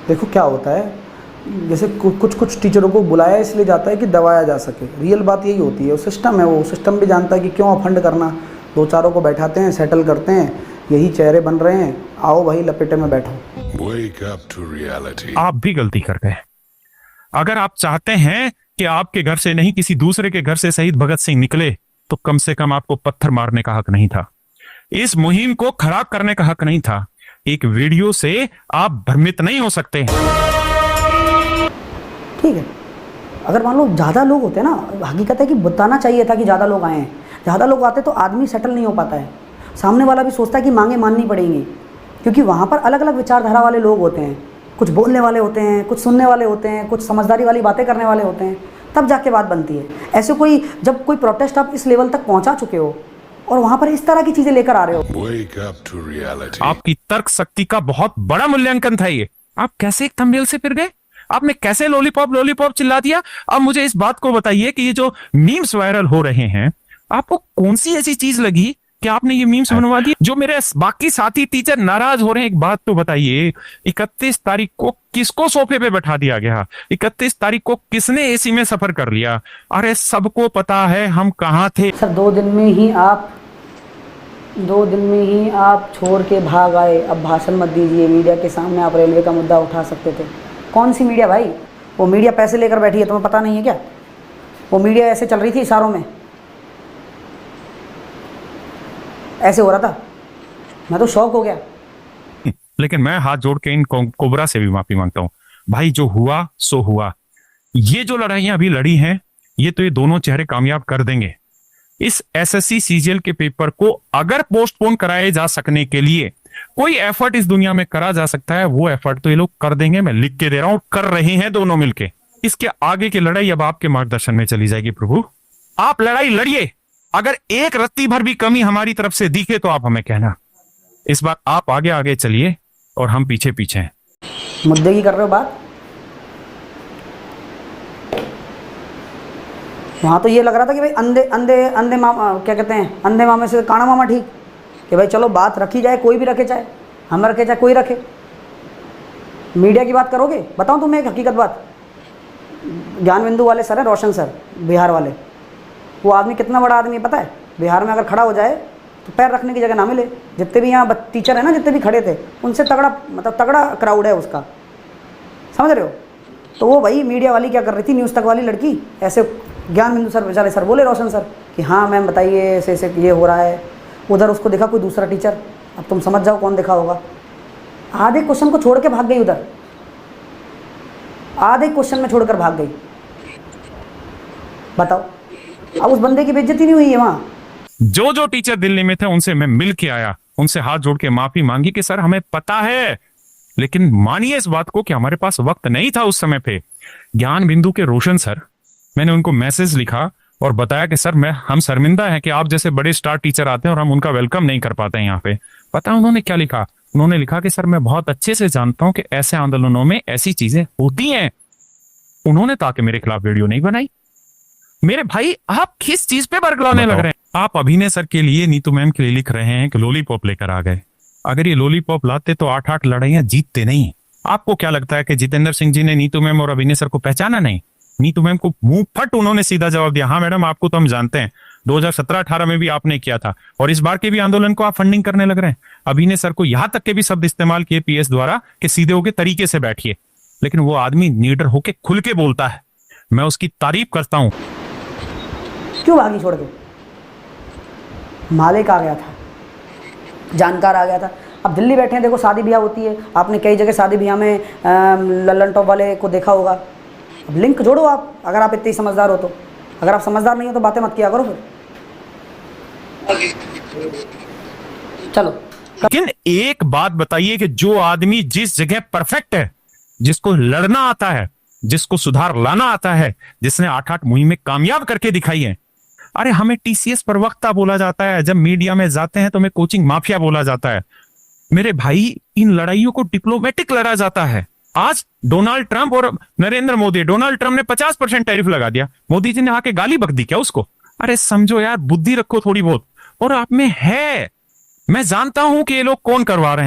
देखो क्या होता है, जैसे कुछ कुछ टीचरों को बुलाया इसलिए जाता है कि दबाया जा सके। रियल बात यही होती है, वो सिस्टम है, वो सिस्टम भी जानता है कि क्यों अफंड करना। दो चारों को बैठाते हैं, सेटल करते हैं, यही चेहरे बन रहे हैं, आओ भाई लपेटे में बैठो। Wake up to reality. आप भी गलती कर गए। अगर आप चाहते हैं कि आपके घर से नहीं किसी दूसरे के घर से शहीद भगत सिंह निकले, तो कम से कम आपको पत्थर मारने का हक नहीं था, इस मुहिम को खराब करने का हक नहीं था। एक वीडियो से आप भ्रमित नहीं हो सकते हैं। ठीक है, अगर मान लो ज़्यादा लोग होते हैं ना, हकीकत है कि बताना चाहिए था कि ज़्यादा लोग आए हैं। ज़्यादा लोग आते तो आदमी सेटल नहीं हो पाता है, सामने वाला भी सोचता है कि मांगे माननी पड़ेंगी, क्योंकि वहाँ पर अलग अलग विचारधारा वाले लोग होते हैं। कुछ बोलने वाले होते हैं, कुछ सुनने वाले होते हैं, कुछ समझदारी वाली बातें करने वाले होते हैं, तब जाके बात बनती है। ऐसे कोई जब कोई प्रोटेस्ट आप इस लेवल तक पहुँचा चुके हो और वहाँ पर इस तरह की चीज़ें लेकर आ रहे हो। Wake up to reality. आपकी तर्क शक्ति का बहुत बड़ा मूल्यांकन था ये। आप कैसे एक थंबनेल से फिर गए? आपने कैसे लॉलीपॉप लॉलीपॉप चिल्ला दिया? अब मुझे इस बात को बताइए कि ये जो मीम्स वायरल हो रहे हैं, आपको कौन सी ऐसी चीज लगी कि आपने ये मीम्स बनवा दिए? जो मेरे बाकी साथी टीचर नाराज हो रहे हैं, एक बात तो बताइए, 31 तारीख को किसको सोफे पे बैठा दिया गया? 31 तारीख को किसने एसी में सफर कर लिया? अरे सबको पता है हम कहाँ थे। सर 2 दिन में ही आप छोड़ के भाग आए। अब भाषण मत दीजिए, मीडिया के सामने आप रेलवे का मुद्दा उठा सकते थे। कौन सी मीडिया भाई? वो मीडिया पैसे लेकर बैठी है, तुम्हें पता नहीं है क्या? वो मीडिया ऐसे चल रही थी इशारों में, ऐसे हो रहा था, मैं तो शॉक हो गया। लेकिन मैं हाथ जोड़ के इन कोबरा से भी माफी मांगता हूं भाई, जो हुआ सो हुआ। ये जो लड़ाइयां अभी लड़ी हैं, ये तो ये दोनों चेहरे कामयाब कर देंगे। इस एसएससी सीजीएल के पेपर को अगर पोस्टपोन कराए जा सकने के लिए कोई एफर्ट इस दुनिया में करा जा सकता है, वो एफर्ट तो ये लोग कर देंगे। मैं लिख के दे रहा हूं, कर रहे हैं दोनों मिलके। इसके आगे की लड़ाई अब आपके मार्गदर्शन में चली जाएगी। प्रभु, आप लड़ाई लड़िए। अगर एक रत्ती भर भी कमी हमारी तरफ से दिखे तो आप हमें कहना। इस बार आप आगे आगे चलिए और हम पीछे पीछे हैं। मुद्दे की कर रहे हो बात? वहाँ तो ये लग रहा था कि भाई अंधे अंधे अंधे मामा, क्या कहते हैं, अंधे मामे से काना मामा ठीक, कि भाई चलो बात रखी जाए, कोई भी रखे, चाहे हम रखे चाहे कोई रखे। मीडिया की बात करोगे? बताऊं तुम्हें एक हकीकत बात, ज्ञान बिंदु वाले सर हैं, रोशन सर, बिहार वाले, वो आदमी कितना बड़ा आदमी है पता है? बिहार में अगर खड़ा हो जाए तो पैर रखने की जगह ना मिले। जितने भी यहाँ टीचर हैं ना, जितने भी खड़े थे, उनसे तगड़ा, मतलब तगड़ा क्राउड है उसका, समझ रहे हो? तो वो भाई मीडिया वाली क्या कर रही थी, न्यूज़ तक वाली लड़की, ऐसे ज्ञान बिंदु सर बेचारे सर बोले रोशन सर कि हाँ मैम बताइए, ऐसे ऐसे ये हो रहा है। उधर उसको देखा कोई दूसरा टीचर, अब तुम समझ जाओ कौन देखा होगा, आधे क्वेश्चन को छोड़ के भाग गई उधर, आधे क्वेश्चन में छोड़कर भाग गई। बताओ, अब उस बंदे की बेइज्जती नहीं हुई है वहाँ? जो जो टीचर दिल्ली में थे उनसे मैं मिल के आया, उनसे हाथ जोड़ के माफी मांगी कि सर हमें पता है, लेकिन मानिए इस बात को कि हमारे पास वक्त नहीं था उस समय पे। ज्ञान बिंदु के रोशन सर, मैंने उनको मैसेज लिखा और बताया कि सर हम शर्मिंदा हैं कि आप जैसे बड़े स्टार टीचर आते हैं और हम उनका वेलकम नहीं कर पाते हैं यहाँ पे। पता है उन्होंने क्या लिखा? उन्होंने लिखा कि सर मैं बहुत अच्छे से जानता हूं कि ऐसे आंदोलनों में ऐसी चीजें होती हैं। उन्होंने ताकि मेरे खिलाफ वीडियो नहीं बनाई। मेरे भाई, आप किस चीज पे बरगलाने लग रहे हैं? आप अभिनय सर के लिए, नीतू मैम के लिए लिख रहे हैं कि लॉलीपॉप लेकर आ गए। अगर ये लॉलीपॉप लाते तो 8-8 लड़ाइयां जीतते नहीं। आपको क्या लगता है कि जितेंद्र सिंह जी ने नीतू मैम और अभिनय सर को पहचाना नहीं? नीतू मैम को मुंह फट उन्होंने सीधा जवाब दिया, हाँ मैडम आपको तो हम जानते हैं, 2017-18 में भी आपने किया था और इस बार के भी आंदोलन को आप फंडिंग करने लग रहे हैं। अभिनय सर को यहां तक के भी शब्द इस्तेमाल किए पीएस द्वारा कि सीधे होके तरीके से बैठिए, लेकिन वो आदमी नीडर होके खुल के बोलता है। मैं उसकी तारीफ करता हूं। क्यों भागी छोड़ के? मालिक आ गया था, जानकार आ गया था। अब दिल्ली बैठे हैं, देखो शादी ब्याह होती है, आपने कई जगह शादी ब्याह में लल्लन टॉप वाले को देखा होगा। अब लिंक जोड़ो आप, अगर आप इतने समझदार हो तो। अगर आप समझदार नहीं हो तो बातें मत किया करो फिर। चलो, लेकिन एक बात बताइए कि जो आदमी जिस जगह परफेक्ट है, जिसको लड़ना आता है, जिसको सुधार लाना आता है, जिसने 8-8 मुहिमें कामयाब करके दिखाई है, अरे हमें टीसीएस प्रवक्ता बोला जाता है, जब मीडिया में जाते हैं तो हमें कोचिंग माफिया बोला जाता है। मेरे भाई, इन लड़ाइयों को डिप्लोमेटिक लड़ा जाता है। आज डोनाल्ड ट्रंप और नरेंद्र मोदी, डोनाल्ड ट्रंप ने 50% टैरिफ लगा दिया, मोदी जी ने आके गाली बक दी क्या उसको? अरे समझो यार, बुद्धि रखो थोड़ी बहुत, और आप में है। मैं जानता हूं कि ये लोग कौन करवा रहे हैं।